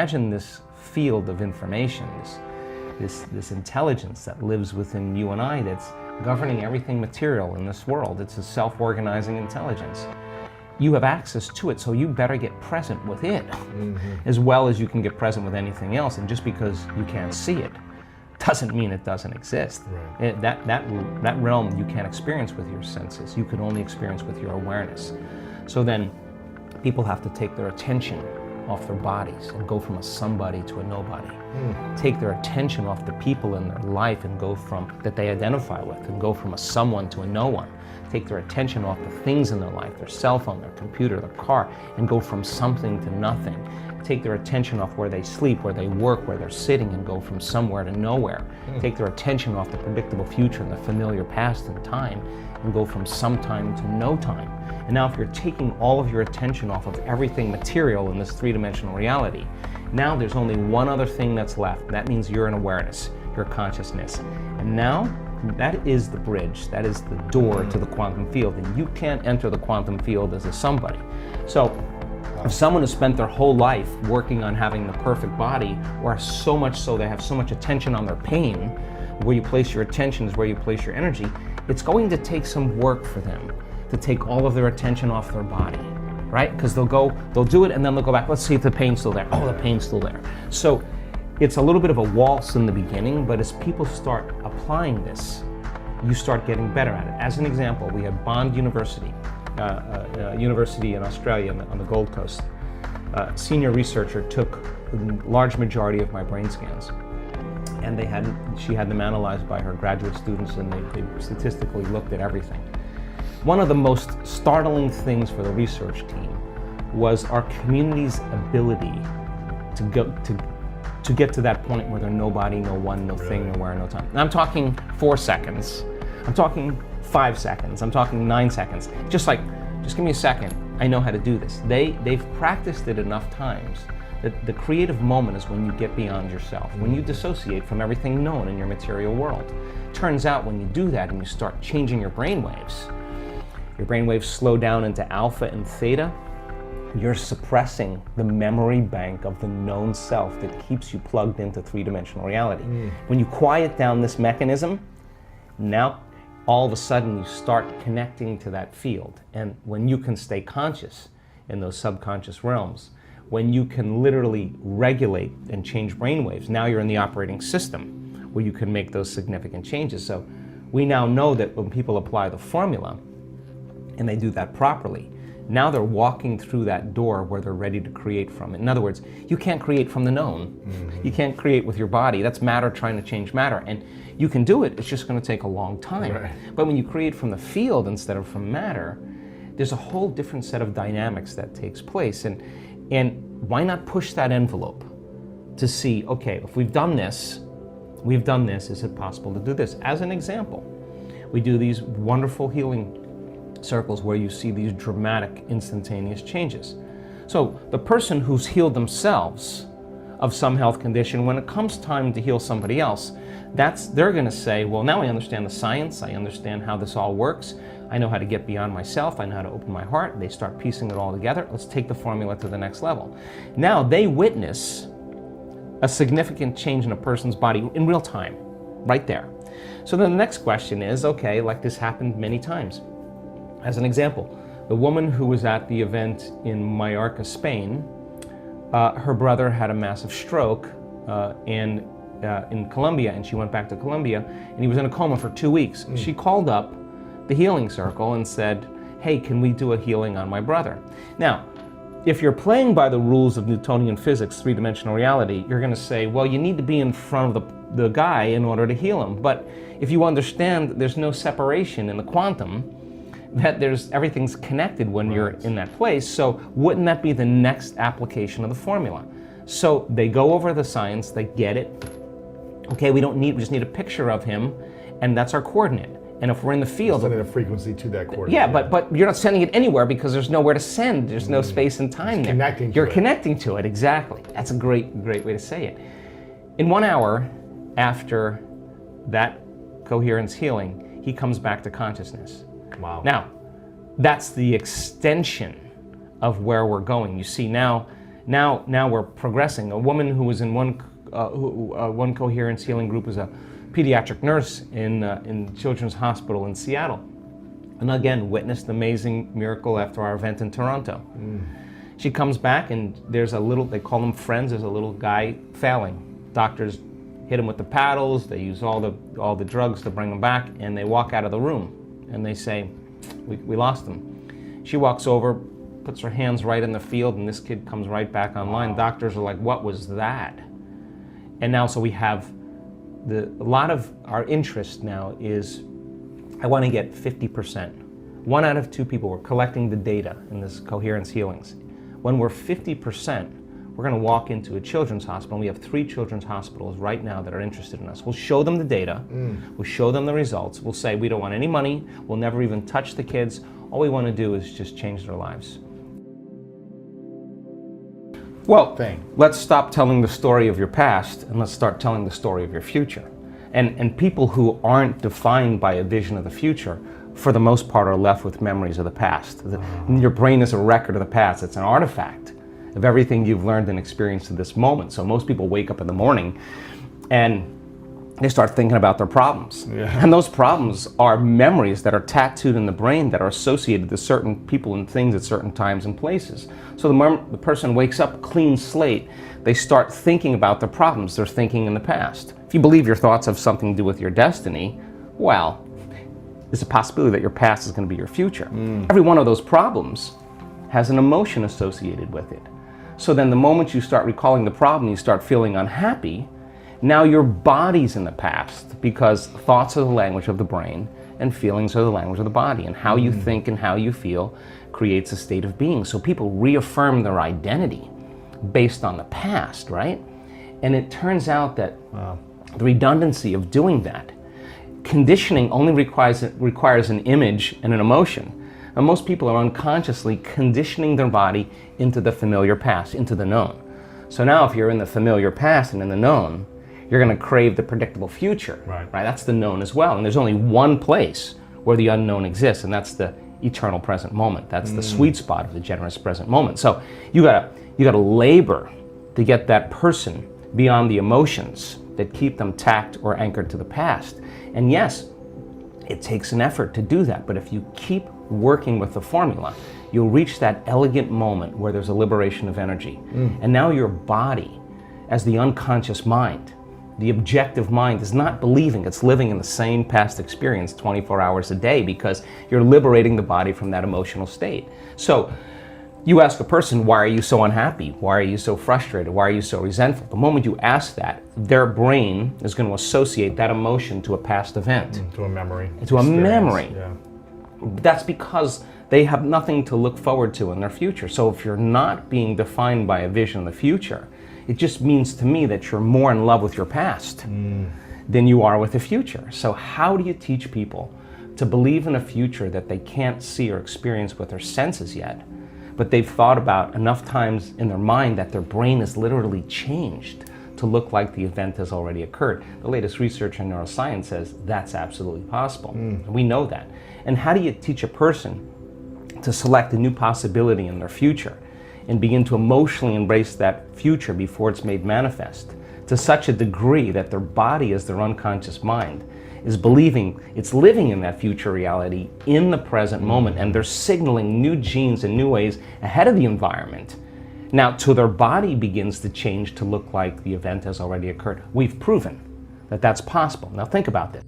imagine this field of information, this intelligence that lives within you and I that's governing everything material in this world. It's a self-organizing intelligence. You have access to it, so you better get present with it, as well as you can get present with anything else. And just because you can't see it doesn't mean it doesn't exist. Right. That realm you can't experience with your senses. You can only experience with your awareness. So then people have to take their attention off their bodies and go from a somebody to a nobody. Take their attention off the people in their life and go from that they identify with and go from a someone to a no one. Take their attention off the things in their life, their cell phone, their computer, their car, and go from something to nothing. Take their attention off where they sleep, where they work, where they're sitting, and go from somewhere to nowhere. Take their attention off the predictable future and the familiar past and time, and go from some time to no time. And now if you're taking all of your attention off of everything material in this three-dimensional reality, now there's only one other thing that's left. That means you're in awareness, your consciousness. And now that is the bridge, that is the door to the quantum field, and you can't enter the quantum field as a somebody. So if someone has spent their whole life working on having the perfect body, or so much so they have so much attention on their pain, where you place your attention is where you place your energy, it's going to take some work for them to take all of their attention off their body, right? Because they'll do it and then they'll go back, let's see if the pain's still there. Oh, the pain's still there. So it's a little bit of a waltz in the beginning, but as people start applying this, you start getting better at it. As an example, we had Bond University, university in Australia on the Gold Coast. A senior researcher took the large majority of my brain scans, and she had them analyzed by her graduate students, and they statistically looked at everything. One of the most startling things for the research team was our community's ability to get to that point where they're nobody, no one, no thing, nowhere, no time. And I'm talking 4 seconds. I'm talking 5 seconds. I'm talking 9 seconds. Just give me a second. I know how to do this. They've practiced it enough times that the creative moment is when you get beyond yourself, when you dissociate from everything known in your material world. Turns out when you do that and you start changing your brainwaves slow down into alpha and theta, you're suppressing the memory bank of the known self that keeps you plugged into three-dimensional reality. When you quiet down this mechanism, now all of a sudden you start connecting to that field. And when you can stay conscious in those subconscious realms, when you can literally regulate and change brainwaves, now you're in the operating system where you can make those significant changes. So we now know that when people apply the formula and they do that properly, now they're walking through that door where they're ready to create from it. In other words, you can't create from the known. You can't create with your body. That's matter trying to change matter. And you can do it, it's just going to take a long time. Right. But when you create from the field instead of from matter, there's a whole different set of dynamics that takes place. And why not push that envelope to see, okay, if we've done this, is it possible to do this? As an example, we do these wonderful healing circles where you see these dramatic, instantaneous changes. So the person who's healed themselves of some health condition, when it comes time to heal somebody else, they're going to say, well, now I understand the science, I understand how this all works, I know how to get beyond myself, I know how to open my heart. They start piecing it all together. Let's take the formula to the next level. Now they witness a significant change in a person's body in real time, right there. So then the next question is, okay, like this happened many times. As an example, the woman who was at the event in Mallorca, Spain, her brother had a massive stroke in Colombia, and she went back to Colombia, and he was in a coma for 2 weeks. She called up the healing circle and said, hey, can we do a healing on my brother? Now, if you're playing by the rules of Newtonian physics, three-dimensional reality, you're going to say, well, you need to be in front of the guy in order to heal him. But if you understand there's no separation in the quantum, that everything's connected when you're in that place, so wouldn't that be the next application of the formula? So they go over the science, they get it. Okay, we just need a picture of him, and that's our coordinate. And if we're in the field, sending a frequency to that coordinate. Yeah, but you're not sending it anywhere because there's nowhere to send. There's no space and time there. You're connecting to it, exactly. That's a great way to say it. In 1 hour after that coherence healing, he comes back to consciousness. Wow. Now, that's the extension of where we're going. You see now, Now we're progressing. A woman who was in one coherence healing group was a pediatric nurse in Children's Hospital in Seattle, and again witnessed an amazing miracle after our event in Toronto. She comes back and there's a little, they call them friends, there's a little guy failing. Doctors hit him with the paddles, they use all the drugs to bring him back, and they walk out of the room and they say, we lost him. She walks over, puts her hands right in the field, and this kid comes right back online. Doctors are like, what was that? And now, so we have a lot of our interest now is, I want to get 50%. 1 out of 2 people, we're collecting the data in this coherence healings. When we're 50%, we're going to walk into a children's hospital, and we have 3 children's hospitals right now that are interested in us. We'll show them the data, we'll show them the results, we'll say we don't want any money, we'll never even touch the kids, all we want to do is just change their lives. Well, let's stop telling the story of your past and let's start telling the story of your future. And people who aren't defined by a vision of the future, for the most part, are left with memories of the past. Your brain is a record of the past. It's an artifact of everything you've learned and experienced to this moment. So most people wake up in the morning and they start thinking about their problems. And those problems are memories that are tattooed in the brain that are associated to certain people and things at certain times and places. So the moment the person wakes up, clean slate, they start thinking about their problems they're thinking in the past. If you believe your thoughts have something to do with your destiny, well, there's a possibility that your past is going to be your future. Every one of those problems has an emotion associated with it. So then the moment you start recalling the problem, you start feeling unhappy. Now your body's in the past, because thoughts are the language of the brain and feelings are the language of the body, and how you think and how you feel creates a state of being. So people reaffirm their identity based on the past, right? And it turns out that the redundancy of doing that, conditioning only requires an image and an emotion. And most people are unconsciously conditioning their body into the familiar past, into the known. So now if you're in the familiar past and in the known, you're going to crave the predictable future, right? That's the known as well. And there's only one place where the unknown exists, and that's the eternal present moment. That's the sweet spot of the generous present moment. So you gotta labor to get that person beyond the emotions that keep them tacked or anchored to the past. And yes, it takes an effort to do that, but if you keep working with the formula, you'll reach that elegant moment where there's a liberation of energy. And now your body, as the unconscious mind, the objective mind, is not believing it's living in the same past experience 24 hours a day, because you're liberating the body from that emotional state. So you ask a person, why are you so unhappy? Why are you so frustrated? Why are you so resentful? The moment you ask that, their brain is going to associate that emotion to a past event. To a memory. To a memory. That's because they have nothing to look forward to in their future. So if you're not being defined by a vision of the future, it just means to me that you're more in love with your past than you are with the future. So how do you teach people to believe in a future that they can't see or experience with their senses yet, but they've thought about enough times in their mind that their brain is literally changed to look like the event has already occurred? The latest research in neuroscience says that's absolutely possible. We know that. And how do you teach a person to select a new possibility in their future and begin to emotionally embrace that future before it's made manifest to such a degree that their body, as their unconscious mind, is believing it's living in that future reality in the present moment, and they're signaling new genes and new ways ahead of the environment. Now, till their body begins to change to look like the event has already occurred. We've proven that that's possible. Now think about this.